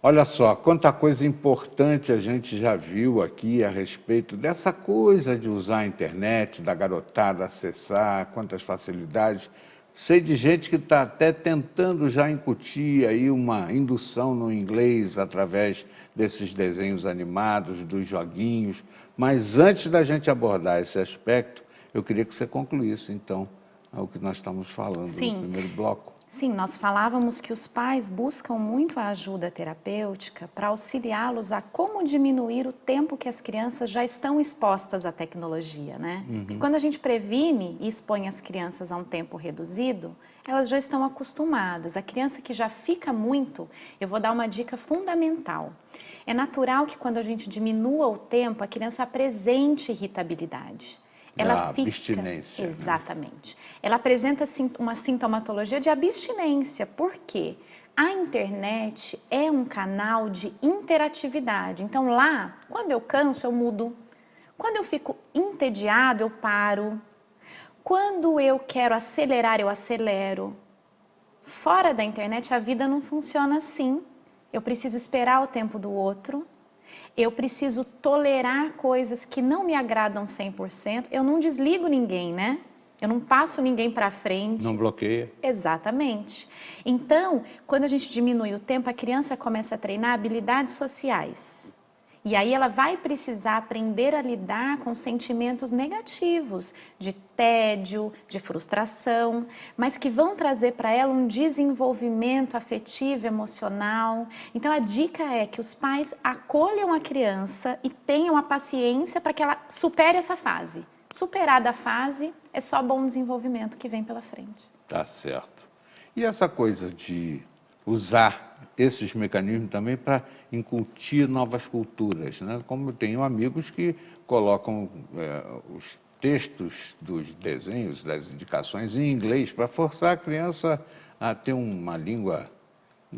Olha só, quanta coisa importante a gente já viu aqui a respeito dessa coisa de usar a internet, da garotada acessar, quantas facilidades. Sei de gente que está até tentando já incutir aí uma indução no inglês através desses desenhos animados, dos joguinhos. Mas antes da gente abordar esse aspecto, eu queria que você concluísse, então, o que nós estamos falando no primeiro bloco. Sim, nós falávamos que os pais buscam muito a ajuda terapêutica para auxiliá-los a como diminuir o tempo que as crianças já estão expostas à tecnologia, né? Porque quando a gente previne e expõe as crianças a um tempo reduzido, elas já estão acostumadas. A criança que já fica muito, eu vou dar uma dica fundamental. É natural que quando a gente diminua o tempo, a criança apresente irritabilidade. Ela fica, abstinência. exatamente. Né? Ela apresenta uma sintomatologia de abstinência. Por quê? A internet é um canal de interatividade. Então lá, quando eu canso, eu mudo. Quando eu fico entediado, eu paro. Quando eu quero acelerar, eu acelero. Fora da internet, a vida não funciona assim. Eu preciso esperar o tempo do outro. Eu preciso tolerar coisas que não me agradam 100%. Eu não desligo ninguém, né? Eu não passo ninguém para frente. Não bloqueia. Exatamente. Então, quando a gente diminui o tempo, a criança começa a treinar habilidades sociais. E aí ela vai precisar aprender a lidar com sentimentos negativos, de tédio, de frustração, mas que vão trazer para ela um desenvolvimento afetivo, emocional. Então a dica é que os pais acolham a criança e tenham a paciência para que ela supere essa fase. Superada a fase, é só bom desenvolvimento que vem pela frente. Tá certo. E essa coisa de usar esses mecanismos também para incutir novas culturas, né? Como eu tenho amigos que colocam os textos dos desenhos, das indicações em inglês, para forçar a criança a ter uma língua,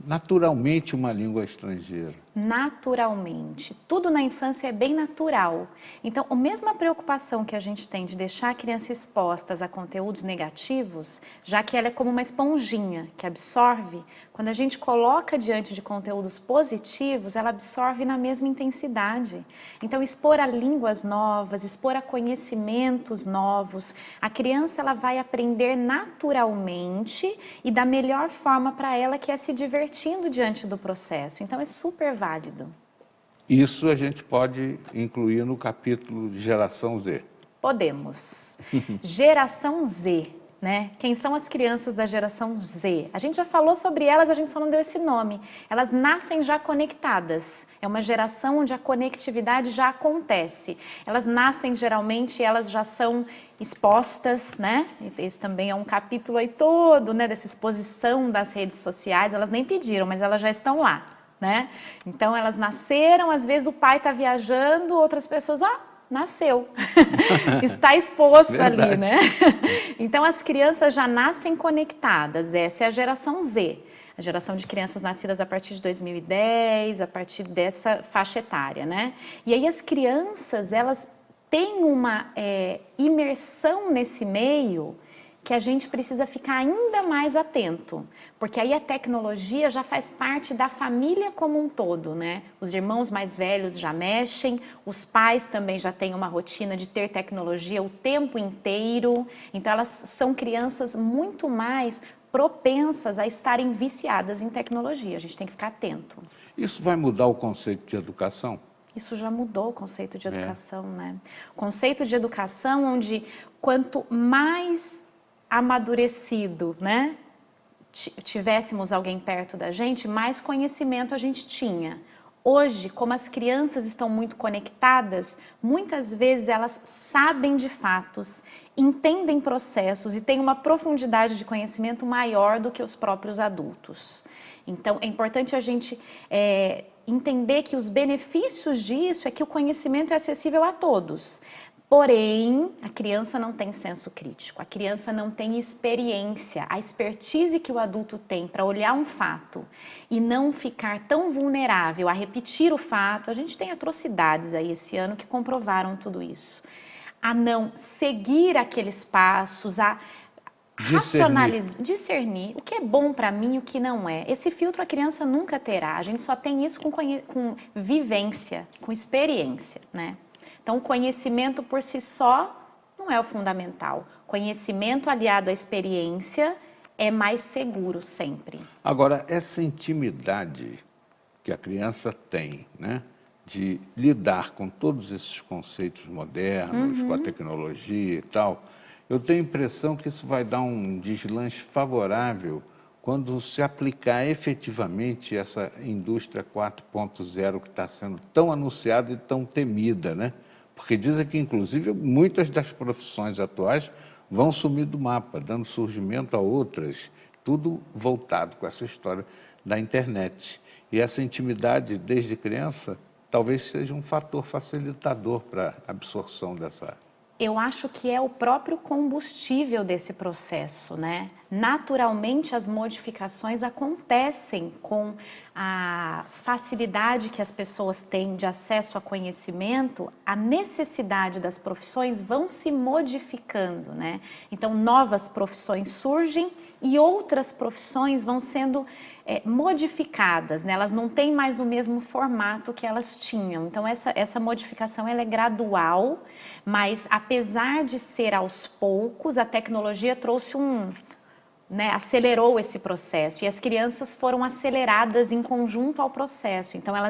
naturalmente uma língua estrangeira. Naturalmente. Tudo na infância é bem natural. Então, a mesma preocupação que a gente tem de deixar a criança expostas a conteúdos negativos, já que ela é como uma esponjinha que absorve, quando a gente coloca diante de conteúdos positivos, ela absorve na mesma intensidade. Então, expor a línguas novas, expor a conhecimentos novos, a criança ela vai aprender naturalmente e da melhor forma para ela, que é se divertindo diante do processo. Então, é super válido. Isso a gente pode incluir no capítulo de Geração Z. Podemos. Geração Z, né? Quem são as crianças da geração Z? A gente já falou sobre elas, a gente só não deu esse nome. Elas nascem já conectadas. É uma geração onde a conectividade já acontece. Elas nascem geralmente, elas já são expostas, né? Esse também é um capítulo aí todo, né? Dessa exposição das redes sociais. Elas nem pediram, mas elas já estão lá. Né? Então elas nasceram, às vezes o pai está viajando, outras pessoas, nasceu, está exposto ali, né? Então as crianças já nascem conectadas, essa é a geração Z, a geração de crianças nascidas a partir de 2010, a partir dessa faixa etária, né? E aí as crianças, elas têm uma imersão nesse meio que a gente precisa ficar ainda mais atento, porque aí a tecnologia já faz parte da família como um todo, né? Os irmãos mais velhos já mexem, os pais também já têm uma rotina de ter tecnologia o tempo inteiro, então elas são crianças muito mais propensas a estarem viciadas em tecnologia, a gente tem que ficar atento. Isso vai mudar o conceito de educação? Isso já mudou o conceito de educação, né? O conceito de educação onde quanto mais amadurecido, né? Tivéssemos alguém perto da gente, mais conhecimento a gente tinha. Hoje, como as crianças estão muito conectadas, muitas vezes elas sabem de fatos, entendem processos e têm uma profundidade de conhecimento maior do que os próprios adultos. Então, é importante a gente entender que os benefícios disso é que o conhecimento é acessível a todos. Porém, a criança não tem senso crítico, a criança não tem experiência, a expertise que o adulto tem para olhar um fato e não ficar tão vulnerável a repetir o fato. A gente tem atrocidades aí esse ano que comprovaram tudo isso. A não seguir aqueles passos, a discernir o que é bom para mim e o que não é. Esse filtro a criança nunca terá. A gente só tem isso com vivência, com experiência, né? Então, o conhecimento por si só não é o fundamental. Conhecimento aliado à experiência é mais seguro sempre. Agora, essa intimidade que a criança tem, né, de lidar com todos esses conceitos modernos, com a tecnologia e tal, eu tenho a impressão que isso vai dar um deslanche favorável quando se aplicar efetivamente essa indústria 4.0 que está sendo tão anunciada e tão temida, né? Porque dizem que, inclusive, muitas das profissões atuais vão sumir do mapa, dando surgimento a outras, tudo voltado com essa história da internet. E essa intimidade, desde criança, talvez seja um fator facilitador para a absorção dessa. Eu acho que é o próprio combustível desse processo, né? Naturalmente, as modificações acontecem com a facilidade que as pessoas têm de acesso a conhecimento, a necessidade das profissões vão se modificando, né? Então, novas profissões surgem e outras profissões vão sendo modificadas, né? Elas não têm mais o mesmo formato que elas tinham. Então, essa modificação ela é gradual, mas apesar de ser aos poucos, a tecnologia trouxe acelerou esse processo e as crianças foram aceleradas em conjunto ao processo. Então, a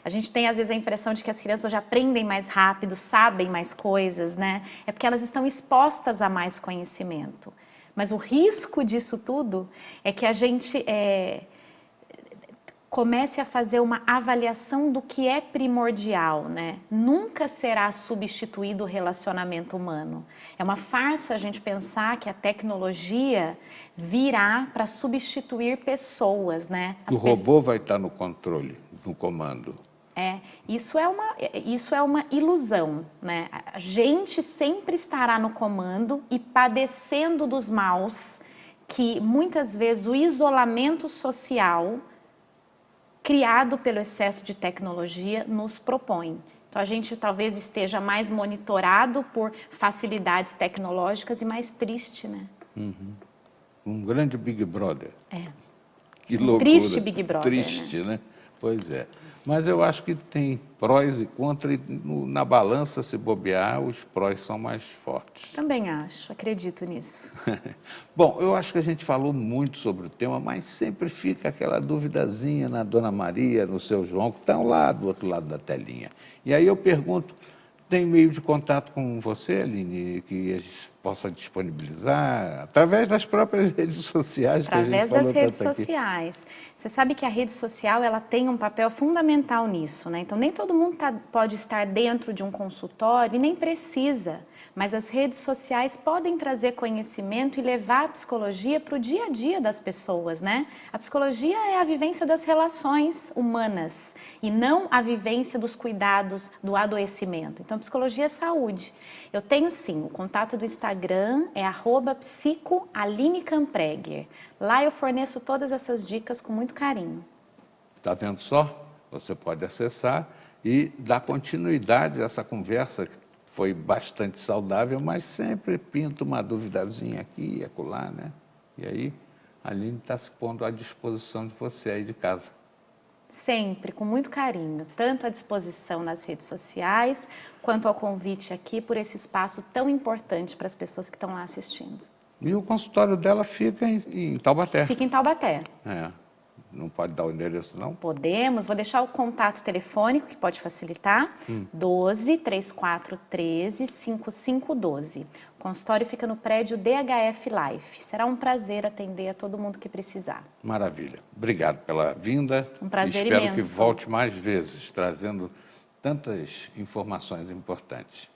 gente tem às vezes a impressão de que as crianças já aprendem mais rápido, sabem mais coisas, né? É porque elas estão expostas a mais conhecimento. Mas o risco disso tudo é que a gente comece a fazer uma avaliação do que é primordial, né? Nunca será substituído o relacionamento humano. É uma farsa a gente pensar que a tecnologia virá para substituir pessoas, né? O robô vai estar no controle, no comando. Isso é uma ilusão, né? A gente sempre estará no comando e padecendo dos maus que muitas vezes o isolamento social criado pelo excesso de tecnologia nos propõe. Então a gente talvez esteja mais monitorado por facilidades tecnológicas e mais triste, né? Um grande Big Brother. Que Um loucura. triste Big Brother. Triste, né? Pois é. Mas eu acho que tem prós e contras, e na balança, se bobear, os prós são mais fortes. Também acho, acredito nisso. Bom, eu acho que a gente falou muito sobre o tema, mas sempre fica aquela duvidazinha na Dona Maria, no seu João, que estão lá do outro lado da telinha. E aí eu pergunto, tem meio de contato com você, Aline, que a gente possa disponibilizar através das próprias redes sociais que a gente falou tanto aqui? Através das redes sociais. Você sabe que a rede social ela tem um papel fundamental nisso, né? Então, nem todo mundo pode estar dentro de um consultório e nem precisa. Mas as redes sociais podem trazer conhecimento e levar a psicologia para o dia a dia das pessoas, né? A psicologia é a vivência das relações humanas e não a vivência dos cuidados do adoecimento. Então, a psicologia é saúde. Eu tenho sim, o contato do Instagram é @psicoalinecampreger. Lá eu forneço todas essas dicas com muito carinho. Está vendo só? Você pode acessar e dar continuidade a essa conversa que foi bastante saudável, mas sempre pinta uma duvidazinha aqui e acolá, né? E aí, a Aline está se pondo à disposição de você aí de casa. Sempre, com muito carinho, tanto à disposição nas redes sociais, quanto ao convite aqui por esse espaço tão importante para as pessoas que estão lá assistindo. E o consultório dela fica em Taubaté. Fica em Taubaté. Não pode dar o endereço, não? Podemos, vou deixar o contato telefônico, que pode facilitar, 12-3413-5512. O consultório fica no prédio DHF Life. Será um prazer atender a todo mundo que precisar. Maravilha. Obrigado pela vinda. Um prazer imenso. imenso. Espero que volte mais vezes, trazendo tantas informações importantes.